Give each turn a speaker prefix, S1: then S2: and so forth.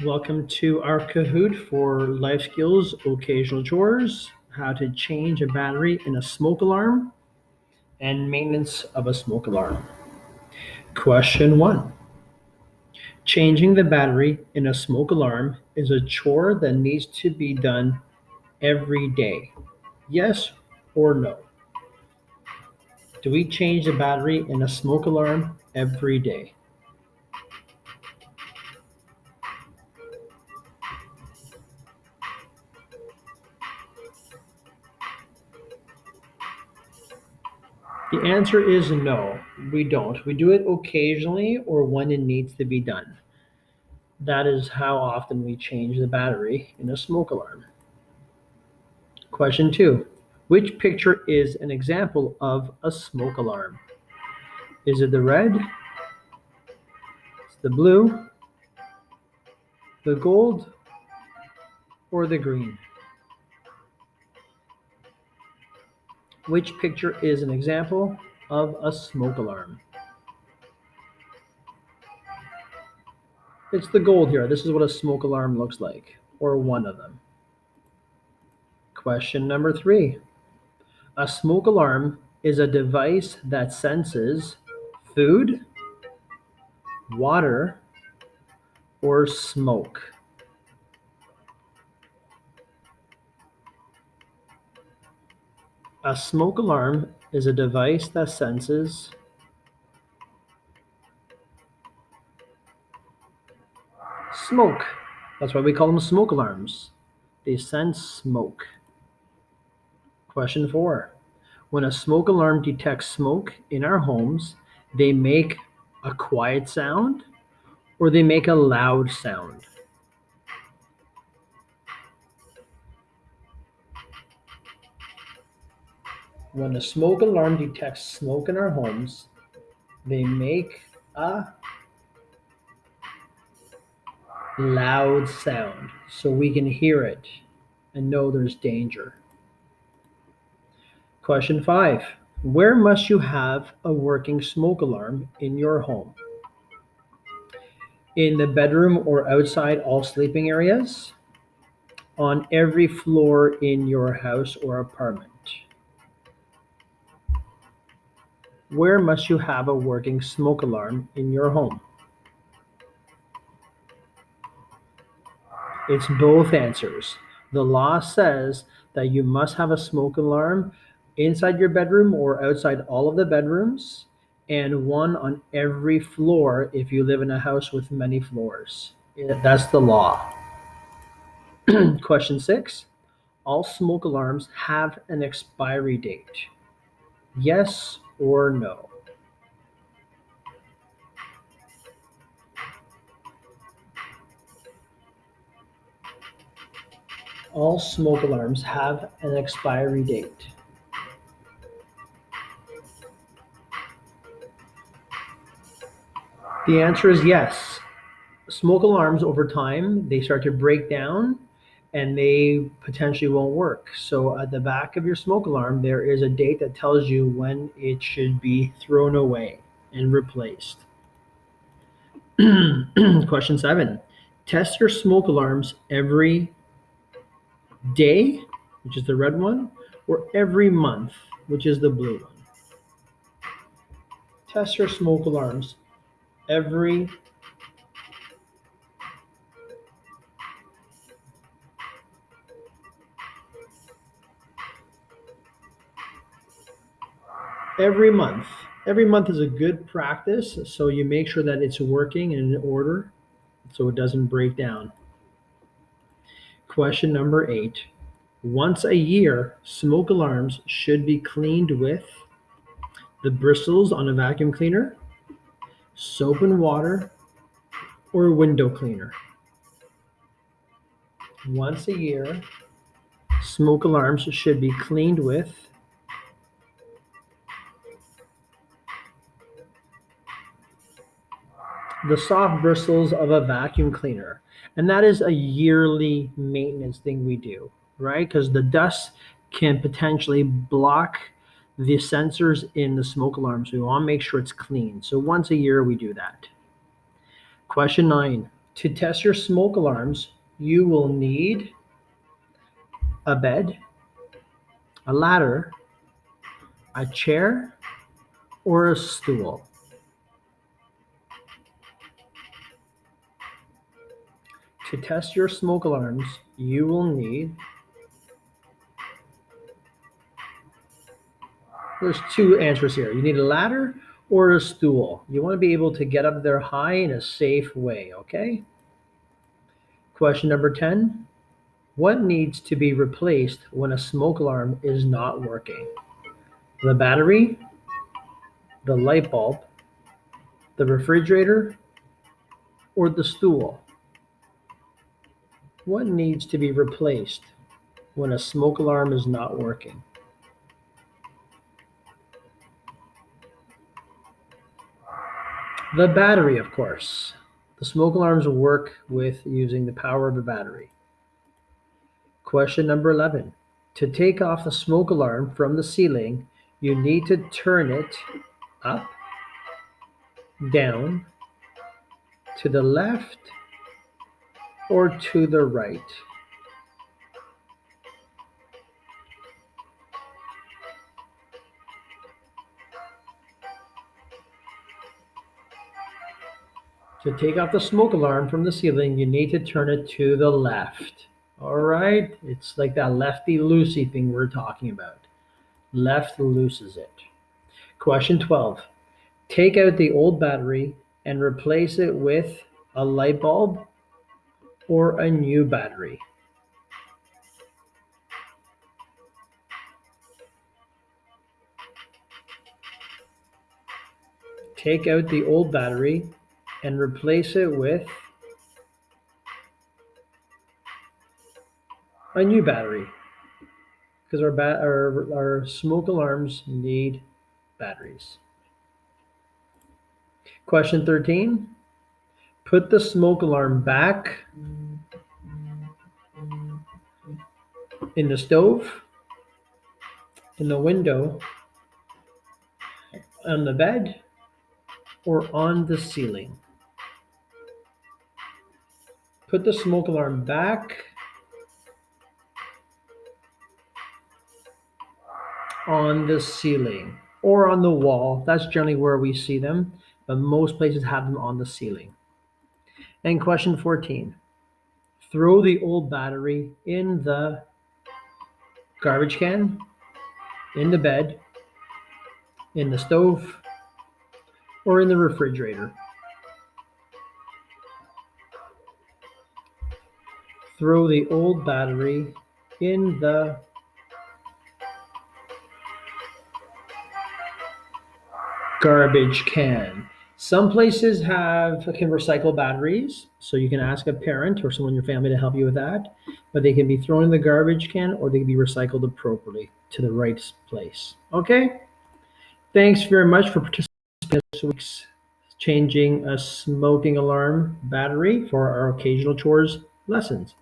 S1: Welcome to our Kahoot for life skills, occasional chores, how to change a battery in a smoke alarm, and maintenance of a smoke alarm. Question 1. Changing the battery in a smoke alarm is a chore that needs to be done every day. Yes or no? Do we change the battery in a smoke alarm every day? The answer is no, we don't. We do it occasionally or when it needs to be done. That is how often we change the battery in a smoke alarm. Question 2. Which picture is an example of a smoke alarm? Is it the red, the blue, the gold, or the green? Which picture is an example of a smoke alarm? It's the gold here. This is what a smoke alarm looks like, or one of them. Question number 3. A smoke alarm is a device that senses food, water, or smoke. A smoke alarm is a device that senses smoke. That's why we call them smoke alarms. They sense smoke. Question 4. When a smoke alarm detects smoke in our homes, they make a quiet sound or they make a loud sound. When a smoke alarm detects smoke in our homes, they make a loud sound so we can hear it and know there's danger. Question 5. Where must you have a working smoke alarm in your home? In the bedroom or outside all sleeping areas? On every floor in your house or apartment? Where must you have a working smoke alarm in your home? It's both answers. The law says that you must have a smoke alarm inside your bedroom or outside all of the bedrooms, and one on every floor if you live in a house with many floors. That's the law. Question 6. All smoke alarms have an expiry date. Yes or no? All smoke alarms have an expiry date. The answer is yes. Smoke alarms over time, they start to break down and they potentially won't work. So at the back of your smoke alarm, there is a date that tells you when it should be thrown away and replaced. Question 7. Test your smoke alarms every day, which is the red one, or every month, which is the blue one. Test your smoke alarms every every month. Every month is a good practice, so you make sure that it's working and in order so it doesn't break down. Question number 8. Once a year, smoke alarms should be cleaned with the bristles on a vacuum cleaner, soap and water, or window cleaner. Once a year, smoke alarms should be cleaned with the soft bristles of a vacuum cleaner. And that is a yearly maintenance thing we do, right? Because the dust can potentially block the sensors in the smoke alarm. So we want to make sure it's clean. So once a year, we do that. Question 9. To test your smoke alarms, you will need a bed, a ladder, a chair, or a stool. To test your smoke alarms, you will need, there's two answers here. You need a ladder or a stool. You want to be able to get up there high in a safe way, okay? Question number 10. What needs to be replaced when a smoke alarm is not working? The battery, the light bulb, the refrigerator, or the stool? What needs to be replaced when a smoke alarm is not working? The battery, of course. The smoke alarms work with using the power of a battery. Question number 11. To take off the smoke alarm from the ceiling, you need to turn it up, down, to the left, or to the right. To take off the smoke alarm from the ceiling, you need to turn it to the left. All right? It's like that lefty loosey thing we're talking about. Left looses it. Question 12. Take out the old battery and replace it with a light bulb or a new battery. Take out the old battery and replace it with a new battery because our smoke alarms need batteries. Question 13. Put the smoke alarm back in the stove, in the window, on the bed, or on the ceiling. Put the smoke alarm back on the ceiling or on the wall. That's generally where we see them, but most places have them on the ceiling. And question 14. Throw the old battery in the garbage can, in the bed, in the stove, or in the refrigerator. Throw the old battery in the garbage can. Some places can recycle batteries, so you can ask a parent or someone in your family to help you with that. But they can be thrown in the garbage can or they can be recycled appropriately to the right place. Okay? Thanks very much for participating in this week's changing a smoking alarm battery for our occasional chores lessons.